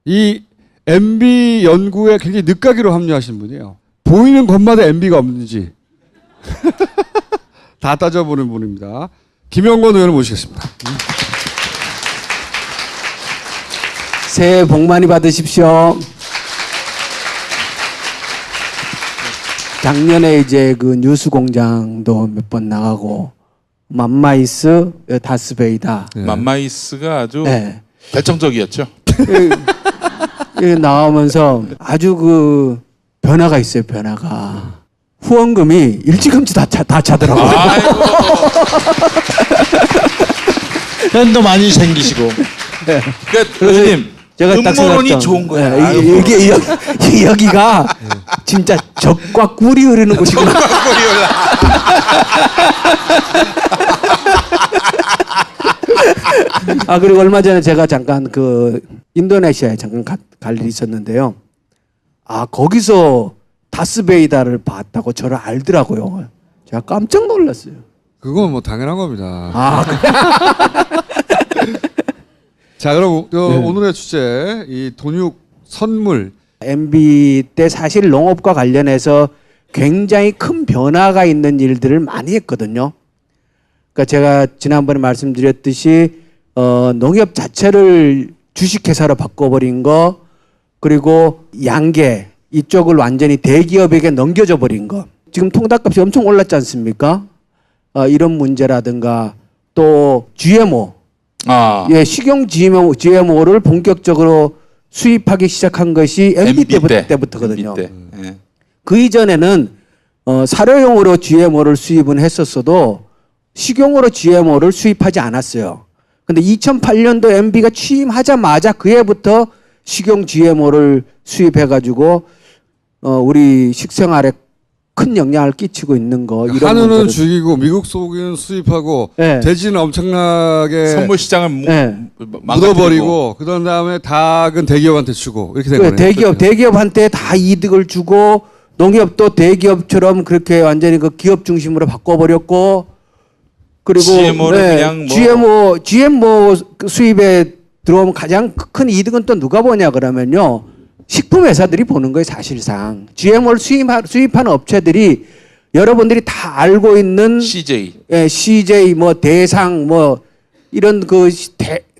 이 MB 연구에 굉장히 늦가기로 합류하신 분이에요. 보이는 것마다 MB가 없는지 다 따져보는 분입니다. 김영건 의원을 모시겠습니다. 새해 복 많이 받으십시오. 작년에 이제 그 뉴스공장도 몇 번 나가고 맘마이스, 다스베이다. 맘마이스가 아주 네. 결정적이었죠. 나오면서 아주 그 변화가 있어요. 변화가 후원금이 일찌감치 다 차더라고요. 아이고. 팬도 많이 생기시고. 그러니까 의원님 제가 딱 음모론이 생각했던, 좋은 거야. 네, 이게 여기가 진짜 적과 꿀이 흐르는 곳이구나. 아, 그리고 얼마 전에 제가 잠깐 그 인도네시아에 잠깐 갈 일이 있었는데요. 아, 거기서 다스베이다를 봤다고 저를 알더라고요. 제가 깜짝 놀랐어요. 그건 뭐 당연한 겁니다. 아, 자, 그럼 오늘의 주제, 이 돈육 선물. MB 때 사실 농업과 관련해서 굉장히 큰 변화가 있는 일들을 많이 했거든요. 그러니까 제가 지난번에 말씀드렸듯이 농협 자체를 주식회사로 바꿔버린 거, 그리고 양계 이쪽을 완전히 대기업에게 넘겨줘 버린 거. 지금 통닭값이 엄청 올랐지 않습니까? 이런 문제라든가 또 GMO, 예, 식용 GMO를 본격적으로 수입하기 시작한 것이 MB 때부터거든요. MB 때. 예. 그 이전에는 사료용으로 GMO를 수입은 했었어도 식용으로 GMO를 수입하지 않았어요. 근데 2008년도 MB가 취임하자마자 그 해부터 식용 GMO를 수입해가지고 우리 식생활에 큰 영향을 끼치고 있는 거. 이런 한우는 문제를- 죽이고 미국 소고기는 수입하고 네. 돼지는 엄청나게 선물 시장을 네. 묻어버리고 그런 다음에 닭은 대기업한테 주고 이렇게 된 그 거네요. 대기업한테 다 이득을 주고 농협도 대기업처럼 그렇게 완전히 그 기업 중심으로 바꿔버렸고, 그리고 GMO를 그냥 뭐 GMO 수입에 들어오면 가장 큰 이득은 또 누가 보냐 그러면요, 식품 회사들이 보는 거예요. 사실상 GMO를 수입하는 업체들이 여러분들이 다 알고 있는 CJ. 예, CJ 뭐 대상 뭐 이런 그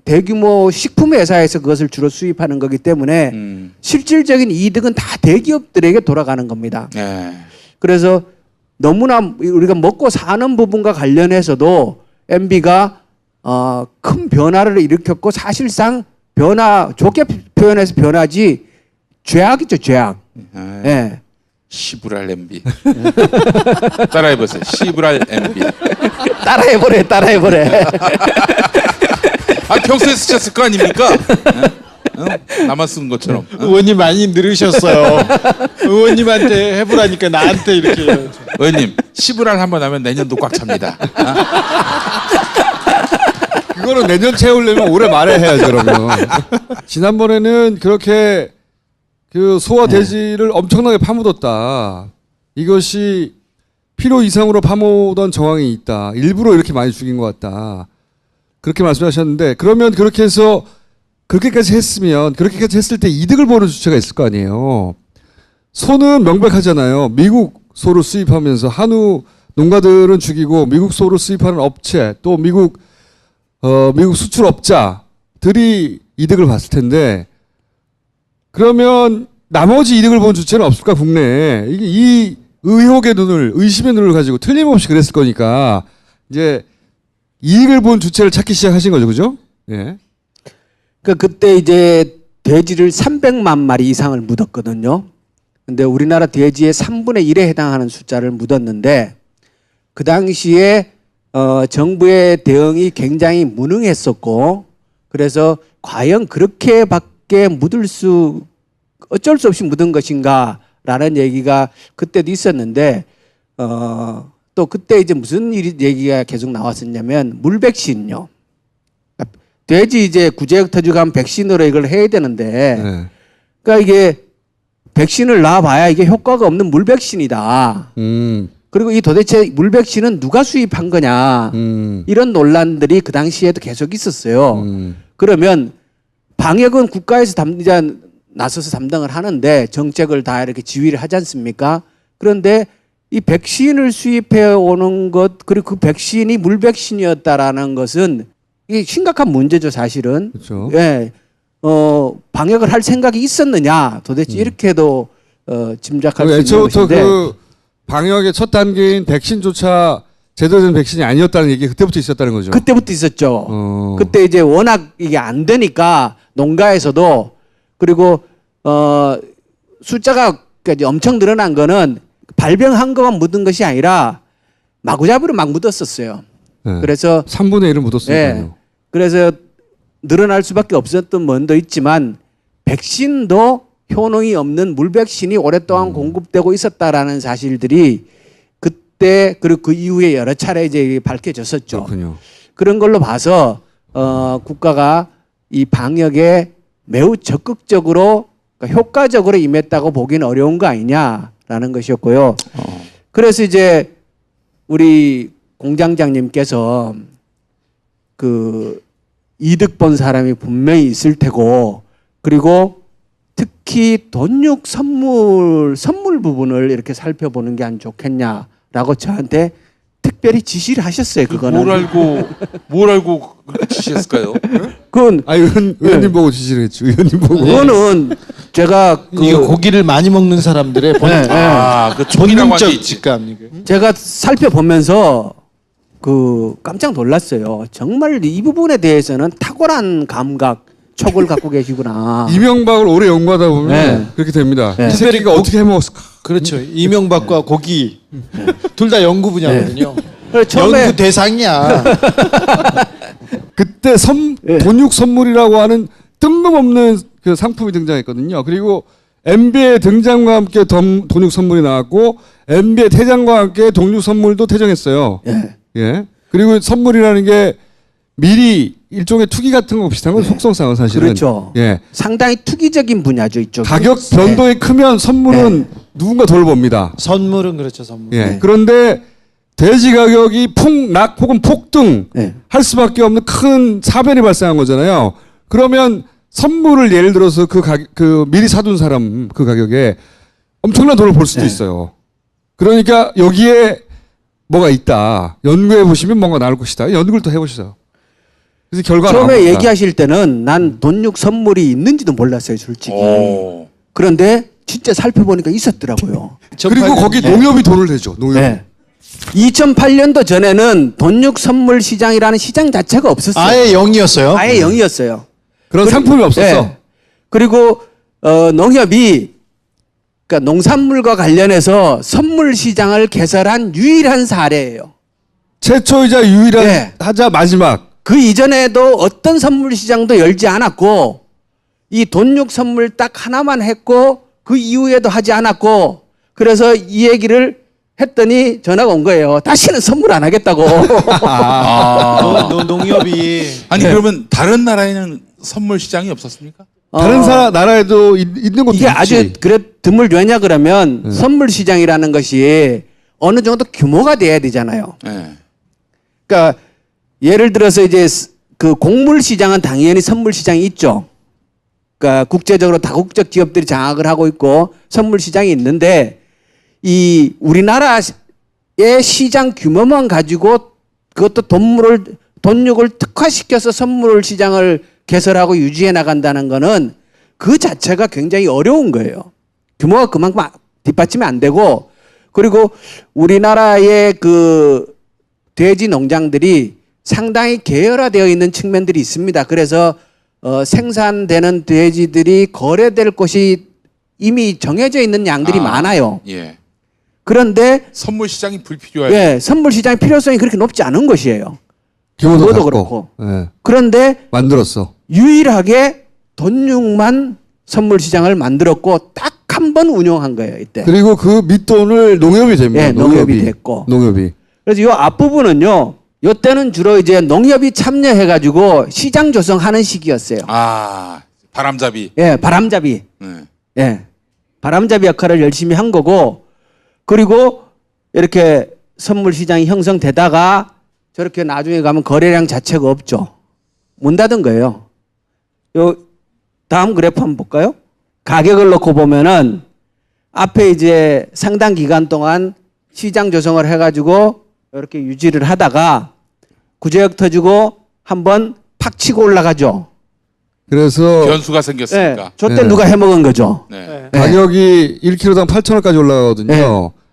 대규모 식품 회사에서 그것을 주로 수입하는 거기 때문에 실질적인 이득은 다 대기업들에게 돌아가는 겁니다. 예. 그래서 너무나 우리가 먹고 사는 부분과 관련해서도 MB가 큰 변화를 일으켰고, 사실상 좋게 표현해서 변화지 죄악이죠, 죄악. 예. 시브랄 MB. 따라해보세요. 시브랄 MB. 따라해보래. 아, 평소에 쓰셨을 거 아닙니까? 나만 쓴 것처럼. 의원님 많이 늘으셨어요. 의원님한테 해보라니까 나한테 이렇게. 의원님, 시브랄 한번 하면 내년도 꽉 찹니다. 그거는 내년 채우려면 올해 말에 해야죠, 그러면. 지난번에는 그렇게 그 소와 돼지를 엄청나게 파묻었다. 이것이 필요 이상으로 파묻은 정황이 있다. 일부러 이렇게 많이 죽인 것 같다. 그렇게 말씀하셨는데, 그러면 그렇게 해서 그렇게까지 했을 때 이득을 보는 주체가 있을 거 아니에요. 소는 명백하잖아요. 미국 소를 수입하면서 한우 농가들은 죽이고 미국 소를 수입하는 업체, 또 미국 수출업자들이 이득을 봤을 텐데, 그러면 나머지 이득을 본 주체는 없을까, 국내에. 이 의심의 눈을 가지고 틀림없이 그랬을 거니까 이제 이익을 본 주체를 찾기 시작하신 거죠, 그죠? 예. 그때 이제 돼지를 300만 마리 이상을 묻었거든요. 근데 우리나라 돼지의 3분의 1에 해당하는 숫자를 묻었는데, 그 당시에 정부의 대응이 굉장히 무능했었고, 그래서 과연 그렇게밖에 어쩔 수 없이 묻은 것인가라는 얘기가 그때도 있었는데, 또 그때 이제 무슨 얘기가 계속 나왔었냐면, 물백신요. 돼지 이제 구제역 터지감 백신으로 이걸 해야 되는데, 네. 그러니까 이게 백신을 놔봐야 이게 효과가 없는 물백신이다. 그리고 이 도대체 물백신은 누가 수입한 거냐. 이런 논란들이 그 당시에도 계속 있었어요. 그러면 방역은 국가에서 이제 나서서 담당을 하는데 정책을 다 이렇게 지휘를 하지 않습니까? 그런데 이 백신을 수입해 오는 것 그리고 그 백신이 물백신이었다라는 것은 이게 심각한 문제죠, 사실은. 그렇죠. 예. 방역을 할 생각이 있었느냐 도대체 이렇게도 짐작할 수 있는 애초부터 것인데 그 방역의 첫 단계인 백신조차 제대로 된 백신이 아니었다는 얘기 그때부터 있었다는 거죠. 그때부터 있었죠. 어. 그때 이제 워낙 이게 안 되니까 농가에서도 그리고 숫자가 이제 엄청 늘어난 거는 발병한 것만 묻은 것이 아니라 마구잡이로 막 묻었었어요. 네. 그래서 3분의 1을 묻었으니까요. 예. 그래서 늘어날 수밖에 없었던 면도 있지만 백신도 효능이 없는 물백신이 오랫동안 공급되고 있었다라는 사실들이 그때 그리고 그 이후에 여러 차례 이제 밝혀졌었죠. 그렇군요. 그런 걸로 봐서 국가가 이 방역에 매우 적극적으로 그러니까 효과적으로 임했다고 보기는 어려운 거 아니냐라는 것이었고요. 그래서 이제 우리 공장장님께서 그 이득 본 사람이 분명히 있을 테고 그리고 특히 돈육 선물 부분을 이렇게 살펴보는 게 안 좋겠냐라고 저한테 특별히 지시를 하셨어요. 그거는. 뭘 알고 그렇게 지시했을까요? 그건 아, 의원님 보고 지시를 했죠. 의원님 보고. 그거는 제가 이게 고기를 많이 먹는 사람들의 네, 네. 그 촉이라고 한 게 본능적 있지. 직감 이게. 제가 살펴보면서 그 깜짝 놀랐어요. 정말 이 부분에 대해서는 탁월한 감각, 촉을 갖고 계시구나. 이명박을 오래 연구하다 보면 네. 그렇게 됩니다. 네. 이 새끼가 어떻게 해먹었을까? 그렇죠. 이명박과 고기 둘 다 연구 분야거든요. 그래서 처음에 연구 대상이야. 그때 돈육 선물이라고 하는 뜬금없는 그 상품이 등장했거든요. 그리고 MB의 등장과 함께 돈육 선물이 나왔고 MB의 퇴장과 함께 돈육 선물도 퇴장했어요. 예. 예. 그리고 선물이라는 게 미리 일종의 투기 같은 거 비슷한 건 속성상은 사실은. 그렇죠. 예. 상당히 투기적인 분야죠 이쪽. 가격 변동이 크면 선물은 누군가 돌봅니다. 선물은 그렇죠. 선물. 예. 네. 그런데 돼지 가격이 폭락 혹은 폭등 네. 할 수밖에 없는 큰 사변이 발생한 거잖아요. 그러면 선물을 예를 들어서 그 미리 사둔 사람 그 가격에 엄청난 돈을 벌 수도 있어요. 그러니까 여기에 뭐가 있다. 연구해 보시면 뭔가 나올 것이다. 연구를 또 해보시죠. 그래서 결과가 처음에 나옵니다. 얘기하실 때는 난 돈육 선물이 있는지도 몰랐어요 솔직히. 오. 그런데 진짜 살펴보니까 있었더라고요. 그리고 거기 농협이 돈을 내죠. 농협이. 네. 2008년도 전에는 돈육 선물 시장이라는 시장 자체가 없었어요. 아예 0이었어요. 아예 0이었어요. 그런 상품이 없었어. 네. 그리고 농협이 그러니까 농산물과 관련해서 선물 시장을 개설한 유일한 사례예요. 최초이자 유일한 네. 하자 마지막. 그 이전에도 어떤 선물 시장도 열지 않았고 이 돈육 선물 딱 하나만 했고 그 이후에도 하지 않았고 그래서 이 얘기를 했더니 전화가 온 거예요. 다시는 선물 안 하겠다고. 농협이 아니 네. 그러면 다른 나라에는 선물 시장이 없었습니까? 다른 나라에도 있는 것도 이게 있지. 아주 그래 드물 왜냐 그러면 선물 시장이라는 것이 어느 정도 규모가 돼야 되잖아요. 네. 그러니까 예를 들어서 이제 그 곡물 시장은 당연히 선물 시장이 있죠. 그러니까 국제적으로 다국적 기업들이 장악을 하고 있고 선물 시장이 있는데 이 우리나라의 시장 규모만 가지고 그것도 돈육을 특화시켜서 선물 시장을 개설하고 유지해 나간다는 거는 그 자체가 굉장히 어려운 거예요. 규모가 그만큼 뒷받침이 안 되고 그리고 우리나라의 그 돼지 농장들이 상당히 계열화되어 있는 측면들이 있습니다. 그래서 생산되는 돼지들이 거래될 곳이 이미 정해져 있는 양들이 많아요. 예. 그런데 선물 시장이 불필요할. 예, 선물 시장의 필요성이 그렇게 높지 않은 것이에요. 규모도 그것도 작고. 그렇고. 예. 그런데 만들었어. 유일하게 돈육만 선물 시장을 만들었고 딱 한 번 운영한 거예요, 이때. 그리고 그 밑돈을 농협이 됩니다. 예, 농협이 됐고. 농협이. 그래서 이 앞부분은요. 이때는 주로 이제 농협이 참여해 가지고 시장 조성하는 시기였어요. 아 바람잡이. 예, 바람잡이. 네. 예. 바람잡이 역할을 열심히 한 거고 그리고 이렇게 선물 시장이 형성되다가 저렇게 나중에 가면 거래량 자체가 없죠. 문 닫은 거예요. 다음 그래프 한번 볼까요? 가격을 놓고 보면은 앞에 이제 상당 기간 동안 시장 조성을 해가지고 이렇게 유지를 하다가 구제역 터지고 한번 팍 치고 올라가죠. 그래서 변수가 네. 생겼으니까. 저때 네. 누가 해먹은 거죠. 네. 네. 가격이 1kg당 8,000원까지 올라가거든요. 네.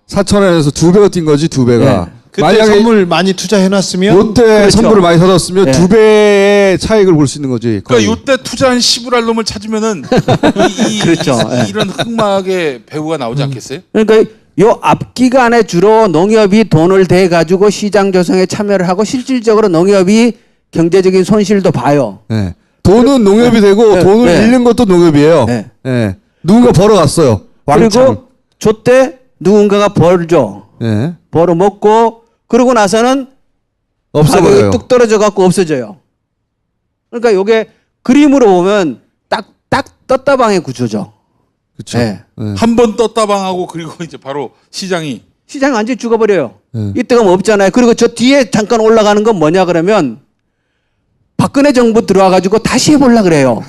4,000원에서 2배가 뛴 거지, 2배가. 네. 그때 만약에 선물 많이 투자해놨으면 요때 그렇죠. 선물을 많이 사뒀으면 네. 2배의 차익을 볼 수 있는 거지. 거의. 그러니까 요때 투자한 시부랄 놈을 찾으면은 그렇죠. 예. 이런 흑막의 배우가 나오지 않겠어요? 그러니까 요 앞기간에 주로 농협이 돈을 대 가지고 시장 조성에 참여를 하고 실질적으로 농협이 경제적인 손실도 봐요. 네. 돈은 농협이 되고 네. 돈을 네. 잃는 것도 농협이에요. 네. 네. 누군가 벌어갔어요. 왕창. 그리고 저때 누군가가 벌죠. 네. 벌어 먹고 그러고 나서는 없어버려요. 가격이 뚝 떨어져 갖고 없어져요. 그러니까 요게 그림으로 보면 딱 떴다방의 구조죠. 그렇죠. 네. 네. 한 번 떴다방하고 그리고 이제 바로 시장이 시장이 완전히 죽어버려요. 네. 이때가 뭐 없잖아요. 그리고 저 뒤에 잠깐 올라가는 건 뭐냐 그러면 박근혜 정부 들어와가지고 다시 해보려 그래요.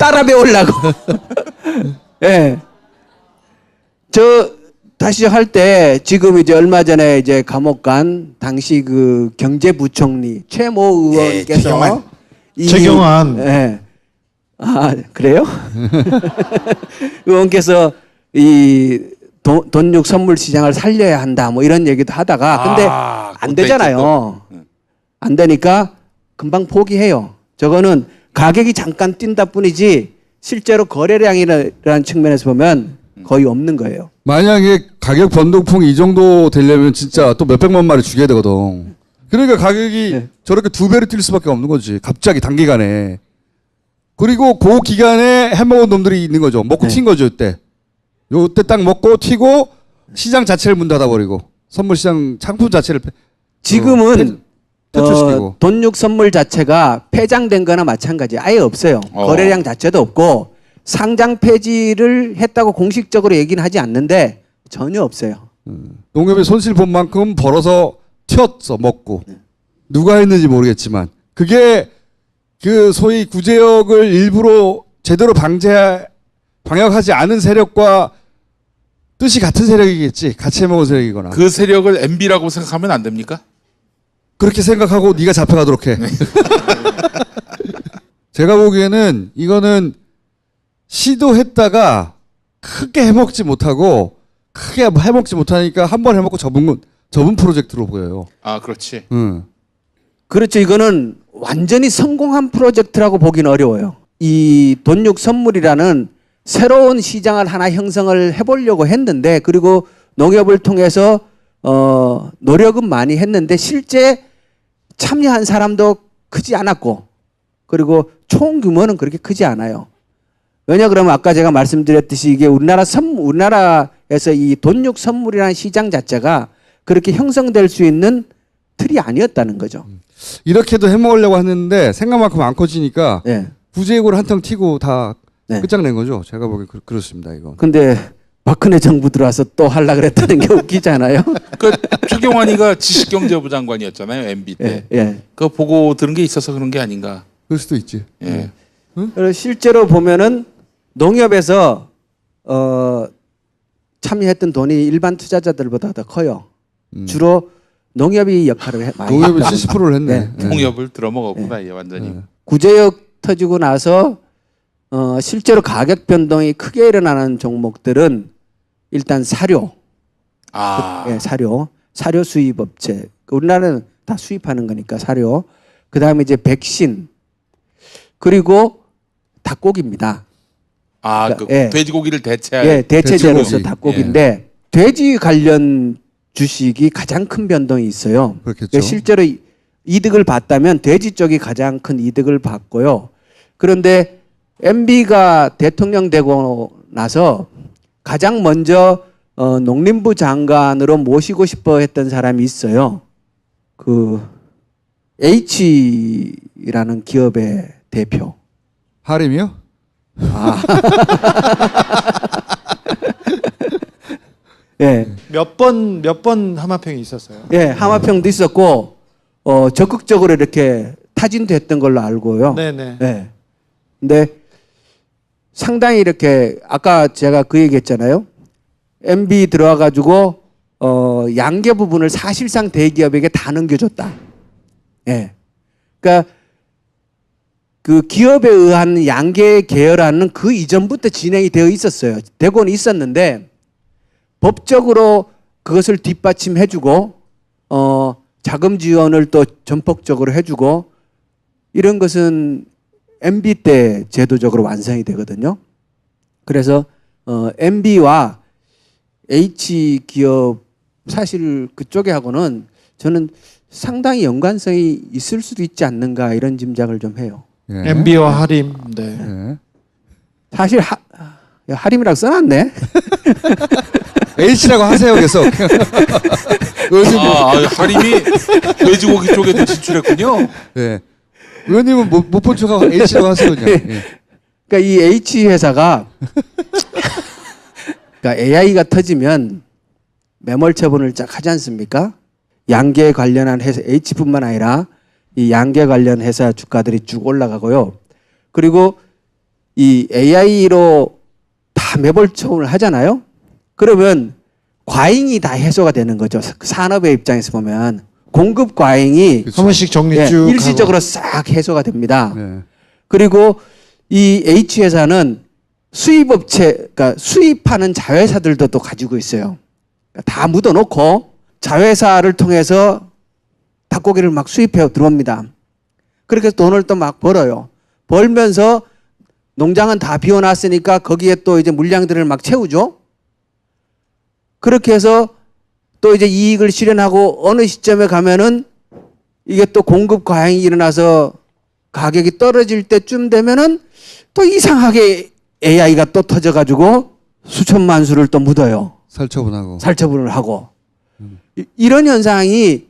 따라 배우려고. 예. 저 다시 할 때 지금 이제 얼마 전에 이제 감옥 간 당시 그 경제부총리 최모 의원께서 최경환. 최경환. 예. 아 그래요? 의원께서 이 돈육 선물 시장을 살려야 한다 뭐 이런 얘기도 하다가 근데 안 그때 되잖아요. 있었던. 안 되니까 금방 포기해요. 저거는 가격이 잠깐 뛴다 뿐이지 실제로 거래량이라는 측면에서 보면 거의 없는 거예요. 만약에 가격 변동폭이 이 정도 되려면 진짜 또 몇백만 마리 죽여야 되거든. 그러니까 가격이 네. 저렇게 2배로 뛸 수밖에 없는 거지. 갑자기 단기간에. 그리고 그 기간에 해먹은 놈들이 있는 거죠. 먹고 네. 튄 거죠, 이때. 요때 딱 먹고 튀고 시장 자체를 문 닫아버리고 선물 시장 상품 자체를 지금은 퇴출시키고. 돈육 선물 자체가 폐장된 거나 마찬가지 아예 없어요. 거래량 자체도 없고 상장 폐지를 했다고 공식적으로 얘기는 하지 않는데 전혀 없어요. 농협이 손실 본 만큼 벌어서 튀었어 먹고 누가 했는지 모르겠지만 그게 그 소위 구제역을 일부러 제대로 방역하지 않은 세력과 뜻이 같은 세력이겠지. 같이 해먹은 세력이거나 그 세력을 MB라고 생각하면 안 됩니까? 그렇게 생각하고 네가 잡혀가도록 해. 제가 보기에는 이거는 시도했다가 크게 해먹지 못하고 크게 해먹지 못하니까 한 번 해먹고 접은 프로젝트로 보여요. 아 그렇지. 그렇죠. 이거는 완전히 성공한 프로젝트라고 보기는 어려워요. 이 돈육 선물이라는 새로운 시장을 하나 형성을 해보려고 했는데 그리고 농협을 통해서 노력은 많이 했는데 실제 참여한 사람도 크지 않았고 그리고 총 규모는 그렇게 크지 않아요. 왜냐 그러면 아까 제가 말씀드렸듯이 이게 우리나라에서 이 돈육 선물이라는 시장 자체가 그렇게 형성될 수 있는 틀이 아니었다는 거죠. 이렇게도 해먹으려고 했는데 생각만큼 안 커지니까 예. 구제역으로 한탕 튀고 다 네. 끝장낸 거죠. 제가 보기엔 그렇습니다. 이건. 근데 박근혜 정부 들어와서 또 하려고 그랬다는 게 웃기잖아요. 그 최경환이가 지식경제부 장관이었잖아요. MB 때. 예, 예. 그거 보고 들은 게 있어서 그런 게 아닌가. 그럴 수도 있지. 예. 그리고 실제로 보면은 농협에서 참여했던 돈이 일반 투자자들보다 더 커요. 주로 농협이 역할을 많이 농협이 했다는 70%를 했네. 네. 네. 통협을 들어먹었구나 얘 완전히. 네. 구제역 터지고 나서 실제로 가격 변동이 크게 일어나는 종목들은 일단 사료, 아. 예, 사료 수입 업체. 우리나라는 다 수입하는 거니까 사료. 그 다음에 이제 백신 그리고 닭고기입니다. 아, 그 예. 돼지고기를 대체할. 예, 대체제로서 돼지고기. 닭고기인데 돼지 관련 주식이 가장 큰 변동이 있어요. 그렇겠죠. 실제로 이득을 봤다면 돼지 쪽이 가장 큰 이득을 봤고요. 그런데 MB가 대통령 되고 나서 가장 먼저 농림부 장관으로 모시고 싶어 했던 사람이 있어요. 그 H라는 기업의 대표. 하림이요? 예. 몇 번 하마평이 있었어요. 예, 하마평도 있었고 적극적으로 이렇게 타진도 했던 걸로 알고요. 네네. 네. 근데 상당히 이렇게 아까 제가 그 얘기했잖아요. MB 들어와 가지고 양계 부분을 사실상 대기업에게 다 넘겨줬다. 예. 그러니까 그 기업에 의한 양계 계열화는 그 이전부터 진행이 되어 있었어요. 되고는 있었는데 법적으로 그것을 뒷받침해주고 자금 지원을 또 전폭적으로 해주고 이런 것은 MB 때 제도적으로 완성이 되거든요. 그래서 MB와 H 기업 사실 그쪽에 하고는 저는 상당히 연관성이 있을 수도 있지 않는가 이런 짐작을 좀 해요. 예. MB와 하림. 네. 예. 사실 하림이라고 써놨네. H라고 하세요 계속. 의원님, 하림이 돼지고기 쪽에도 진출했군요. 예. 의원님은 못 본 척하고 H라고 하세요 그냥. 예. 그러니까 이 H 회사가 그러니까 AI가 터지면 매몰 처분을 쫙 하지 않습니까? 양계 관련한 회사 H뿐만 아니라 이 양계 관련 회사 주가들이 쭉 올라가고요. 그리고 이 AI로 다 매몰 처분을 하잖아요. 그러면 과잉이 다 해소가 되는 거죠. 산업의 입장에서 보면 공급 과잉이 한 번씩 정리 예, 쭉 일시적으로 싹 해소가 됩니다. 네. 그리고 이 H 회사는 수입업체, 그러니까 수입하는 자회사들도 또 가지고 있어요. 그러니까 다 묻어놓고 자회사를 통해서 닭고기를 막 수입해 들어옵니다. 그렇게 해서 돈을 또 막 벌어요. 벌면서 농장은 다 비워놨으니까 거기에 또 이제 물량들을 막 채우죠. 그렇게 해서 또 이제 이익을 실현하고 어느 시점에 가면은 이게 또 공급 과잉이 일어나서 가격이 떨어질 때쯤 되면은 또 이상하게 AI가 또 터져가지고 수천만 수를 또 묻어요. 살처분하고. 살처분을 하고. 이런 현상이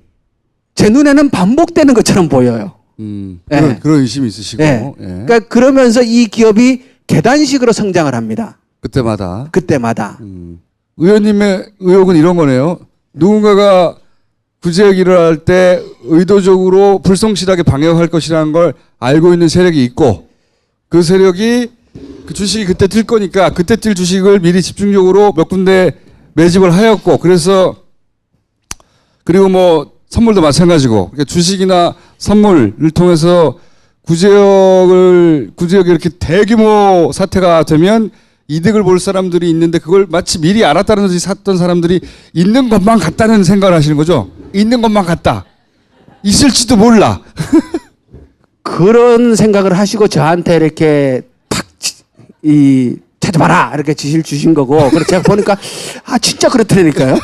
제 눈에는 반복되는 것처럼 보여요. 예. 그런 의심이 있으시고. 예. 예. 그러니까 그러면서 이 기업이 계단식으로 성장을 합니다. 그때마다. 그때마다. 의원님의 의혹은 이런 거네요. 누군가가 구제역 일을 때 의도적으로 불성실하게 방해할 것이라는 걸 알고 있는 세력이 있고 그 세력이 그 주식이 그때 뛸 거니까 그때 뛸 주식을 미리 집중적으로 몇 군데 매집을 하였고 그래서 그리고 뭐 선물도 마찬가지고 그러니까 주식이나 선물을 통해서 구제역이 이렇게 대규모 사태가 되면 이득을 볼 사람들이 있는데 그걸 마치 미리 알았다는 듯이 샀던 사람들이 있는 것만 같다는 생각을 하시는 거죠. 있는 것만 같다. 있을지도 몰라. 그런 생각을 하시고 저한테 이렇게 탁 찾아봐라 이렇게 지시를 주신 거고 그래서 제가 보니까 아 진짜 그렇더라니까요.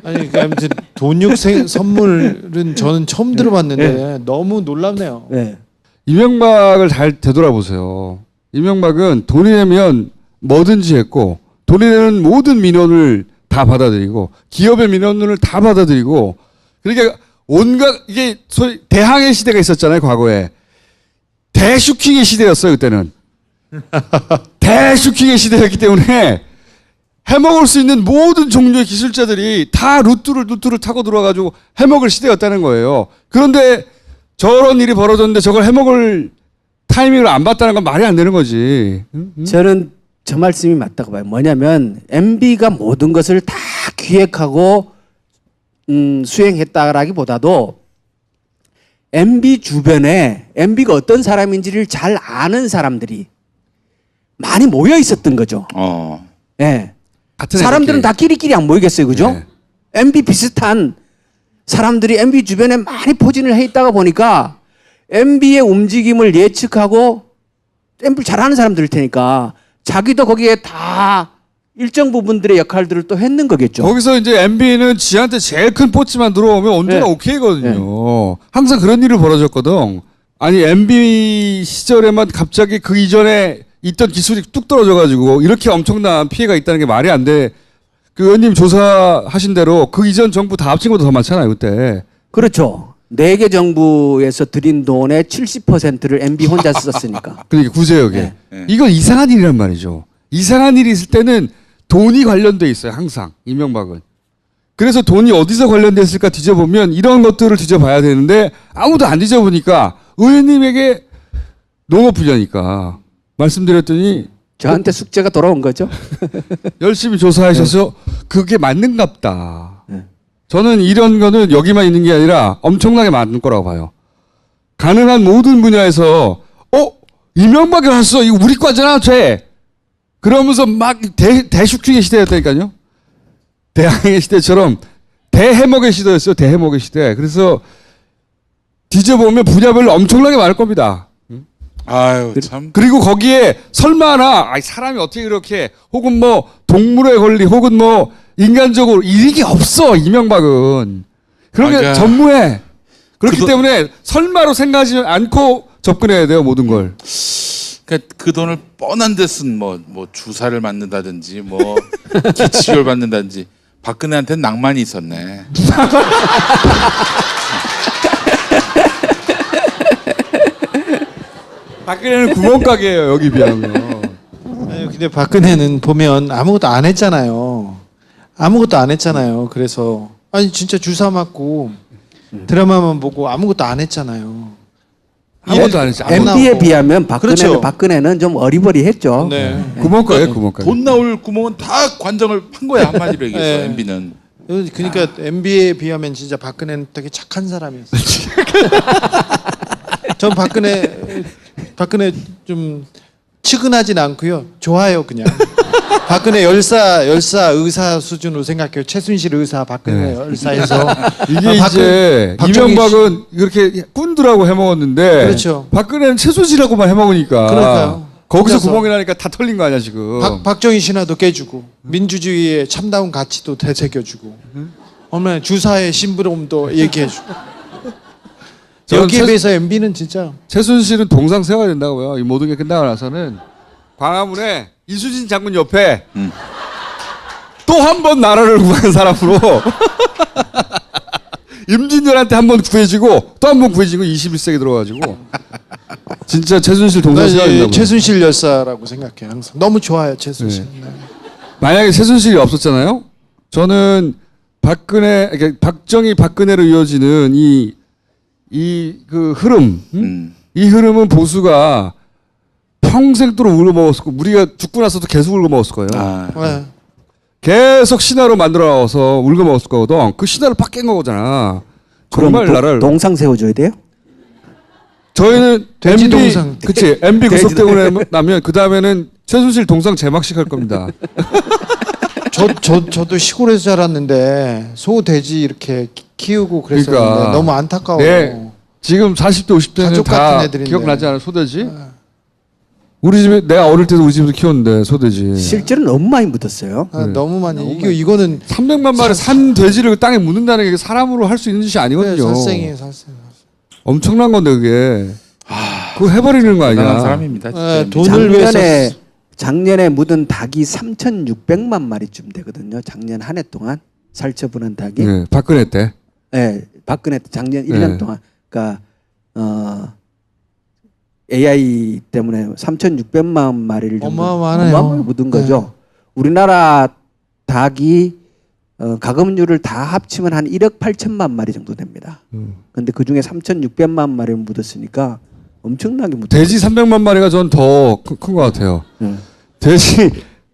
아니 그러니까 아무튼 돈육 선물은 저는 처음 들어봤는데 너무 놀랍네요. 네. 이명박을 잘 되돌아보세요. 이명박은 돈이 되면 뭐든지 했고 돈이 되는 모든 민원을 다 받아들이고 기업의 민원을 다 받아들이고 그러니까 온갖 이게 소위 대항해 시대가 있었잖아요 과거에. 대슈킹의 시대였어요 그때는. 대슈킹의 시대였기 때문에 해먹을 수 있는 모든 종류의 기술자들이 다 루트를 타고 들어와가지고 해먹을 시대였다는 거예요. 그런데 저런 일이 벌어졌는데 저걸 해먹을 타이밍을 안 봤다는 건 말이 안 되는 거지. 저는 저 말씀이 맞다고 봐요. 뭐냐면 MB가 모든 것을 다 기획하고 수행했다라기보다도 MB 주변에 MB가 어떤 사람인지를 잘 아는 사람들이 많이 모여 있었던 거죠. 예. 같은 사람들은 애들끼리. 다 끼리끼리 안 모이겠어요. 그죠? 네. MB 비슷한 사람들이 MB 주변에 많이 포진을 해 있다가 보니까 MB의 움직임을 예측하고 MB를 잘하는 사람들일 테니까 자기도 거기에 다 일정 부분들의 역할들을 또 했는 거겠죠. 거기서 이제 MB는 지한테 제일 큰 포치만 들어오면 언제나 네. 오케이거든요. 항상 그런 일을 벌어졌거든. 아니 MB 시절에만 갑자기 그 이전에 있던 기술이 뚝 떨어져가지고 이렇게 엄청난 피해가 있다는 게 말이 안 돼. 그 의원님 조사하신 대로 그 이전 정부 다 합친 것도 더 많잖아요 그때. 그렇죠. 4개 정부에서 들인 돈의 70%를 MB 혼자 썼으니까. 그러니까 구제역에. 네. 이건 이상한 일이란 말이죠. 이상한 일이 있을 때는 돈이 관련돼 있어요 항상 이명박은. 그래서 돈이 어디서 관련됐을까 뒤져보면 이런 것들을 뒤져봐야 되는데 아무도 안 뒤져보니까 의원님에게 농업 분야니까 말씀드렸더니 저한테 숙제가 돌아온 거죠. 열심히 조사하셔서 그게 맞는갑다. 네. 저는 이런 거는 여기만 있는 게 아니라 엄청나게 많은 거라고 봐요. 가능한 모든 분야에서 이명박이 왔어. 이거 우리 과잖아, 쟤. 그러면서 막 대숙주의 시대였다니까요. 대항해 시대처럼 대해먹의 시대였어요. 대해먹의 시대. 그래서 뒤져보면 분야별로 엄청나게 많을 겁니다. 아유 참. 그리고 거기에 설마나 사람이 어떻게 그렇게 혹은 뭐 동물의 권리 혹은 뭐 인간적으로 이익이 없어 이명박은 그런 게 맞아. 전무해. 그렇기 그도- 때문에 설마로 생각하지 않고 접근해야 돼요 모든 걸. 그러니까 그 돈을 뻔한 데 쓴 뭐 주사를 맞는다든지 뭐 기치료를 받는다든지 박근혜한테는 낭만이 있었네. 박근혜는 구멍가게예요 여기 비하면. 아니, 근데 박근혜는 보면 아무것도 안 했잖아요. 아무것도 안 했잖아요. 그래서 아니 진짜 주사 맞고 드라마만 보고 아무것도 안 했잖아요. 아무것도 안 했죠. 안 MB에 나오고. 비하면 그렇죠. 박근혜는 좀 어리버리했죠. 네. 구멍가예요 구멍가. 돈 나올 구멍은 다 관정을 판 거야 한마디로 얘기해서 네. MB는. 그러니까 MB에 비하면 진짜 박근혜는 되게 착한 사람이었어요. 전 박근혜 좀 측은하진 않고요. 좋아요 그냥. 박근혜 열사 의사 수준으로 생각해요. 최순실 의사 박근혜 네. 열사에서 이게 이제 박정희 이명박은 이렇게 꾼들하고 해먹었는데 그렇죠. 박근혜는 최순실하고만 해먹으니까 그러니까요. 거기서 그래서 구멍이 나니까 다 털린 거 아니야 지금. 박정희 신화도 깨주고 민주주의의 참다운 가치도 되새겨주고 얼마나 주사의 심부름도 얘기해주고 저는 여기에 비해서 MB는 진짜 최순실은 동상 세워야 된다고요. 이 모든 게 끝나고 나서는 광화문에 이수진 장군 옆에 또 한 번 나라를 구한 사람으로 임진왜란때 한 번 구해지고 또 한 번 구해지고 21세기 들어가지고 진짜 최순실 동상 세워야 된다고. 최순실 열사라고 생각해요. 항상 너무 좋아요 최순실. 네. 만약에 최순실이 없었잖아요. 저는 그러니까 박정희 박근혜로 이어지는 이 그 흐름, 이 흐름은 보수가 평생도록 울고 먹었고 우리가 죽고 나서도 계속 울고 먹었을 거예요. 아. 네. 계속 신화로 만들어 나와서 울고 먹었을 거거든. 그 신화를 팍 깬 거잖아. 정말 그럼 나라를. 동상 세워줘야 돼요? 저희는 돼지 MB 동상. 그치 MB 돼지 구속되고 나면 그 다음에는 최순실 동상 제막식 할 겁니다. 저도 시골에서 자랐는데 소 돼지 이렇게 키우고 그랬었는데 그러니까. 너무 안타까워요. 네. 지금 40대 50대는 가족 다 같은 애들인데. 기억나지 않아요 소돼지? 우리 집에 내가 어릴 때도 우리 집에서 키웠는데 소돼지. 실제로 너무 많이 묻었어요. 네. 너무 많이 이거는 300만 마리 산 돼지를 땅에 묻는다는 게 사람으로 할 수 있는 짓이 아니거든요. 살생이에요 살생. 엄청난 건데 그게. 그거 해버리는 거 대단한 아니야. 사람입니다. 진짜. 네, 돈을 위해서 작년에 묻은 닭이 3,600만 마리쯤 되거든요. 작년 한 해 동안 살처분한 닭이. 네, 박근혜 때. 네, 박근혜 작년 1년 네. 동안 그러니까 AI 때문에 3,600만 마리를 정도 어마어마하네요. 어마어마하게 묻은 거죠. 우리나라 닭이 가금류를 다 합치면 한 1억 8천만 마리 정도 됩니다. 근데 그 중에 3,600만 마리를 묻었으니까 엄청나게 묻었어요. 돼지 300만 마리가 전 더 큰 것 같아요. 네. 돼지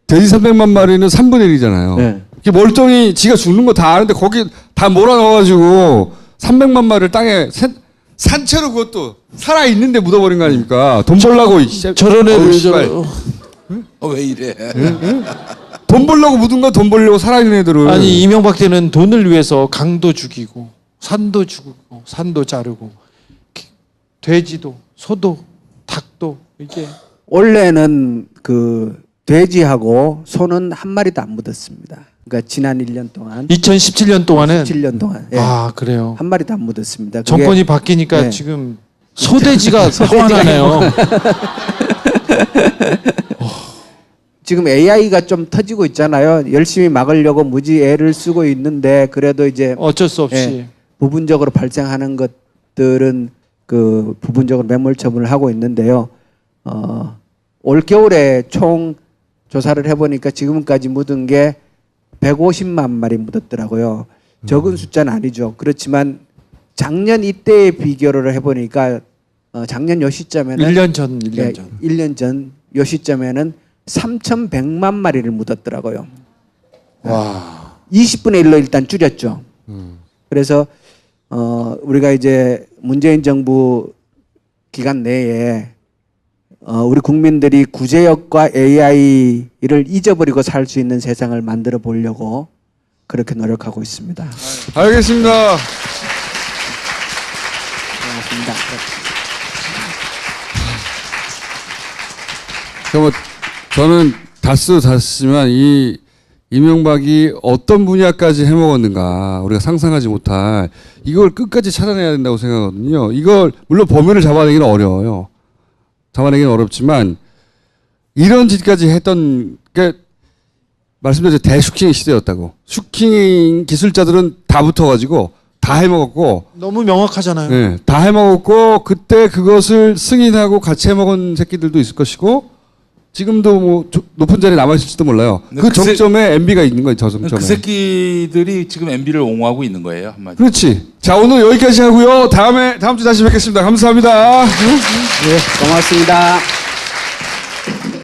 300만 마리는 3분의 1이잖아요. 네. 이게 멀쩡히 지가 죽는 거 다 아는데 거기 다 몰아넣어가지고 300만 마리를 땅에 산채로 그것도 살아 있는데 묻어버린 거 아닙니까? 돈 벌라고 저런 애들 씨발. 왜 이래? 돈 벌려고 묻은 거 돈 벌려고 살아있는 애들을. 아니 이명박 때는 돈을 위해서 강도 죽이고 산도 죽이고 산도 자르고 돼지도 소도 닭도 이게 원래는 그 돼지하고 소는 한 마리도 안 묻었습니다. 그러니까 지난 1년 동안 2017년 동안은 7년 동안 예. 아 그래요. 한 마리도 안 묻었습니다. 그게 정권이 바뀌니까 네. 지금 소돼지가 화나네요. 지금 AI가 좀 터지고 있잖아요. 열심히 막으려고 무지 애를 쓰고 있는데 그래도 이제 어쩔 수 없이 예, 부분적으로 발생하는 것들은 그 부분적으로 매몰 처분을 하고 있는데요. 올 겨울에 총 조사를 해보니까 지금까지 묻은 게 150만 마리 묻었더라고요. 적은 숫자는 아니죠. 그렇지만 작년 이때에 비교를 해보니까 작년 요 시점에는 1년 전, 1년 전. 1년 전 요 시점에는 3,100만 마리를 묻었더라고요. 와. 20분의 1로 일단 줄였죠. 그래서 우리가 이제 문재인 정부 기간 내에 우리 국민들이 구제역과 AI를 잊어버리고 살 수 있는 세상을 만들어 보려고 그렇게 노력하고 있습니다. 알겠습니다. 고맙습니다. 그럼 저는 다쓰지만 이 이명박이 어떤 분야까지 해먹었는가 우리가 상상하지 못할 이걸 끝까지 찾아내야 된다고 생각하거든요. 이걸 물론 범인을 잡아내기는 어려워요. 잡아내기는 어렵지만 이런 짓까지 했던 게 말씀드린 대슈킹 시대였다고. 슈킹 기술자들은 다 붙어가지고 다 해먹었고 너무 명확하잖아요. 네, 다 해먹었고 그때 그것을 승인하고 같이 해먹은 새끼들도 있을 것이고 지금도 뭐 높은 자리에 남아있을지도 몰라요. 그 정점에 MB가 있는 거예요. 저 정점에. 그 새끼들이 지금 MB를 옹호하고 있는 거예요. 한마디로. 그렇지. 자 오늘 여기까지 하고요. 다음 주 다시 뵙겠습니다. 감사합니다. 네, 고맙습니다.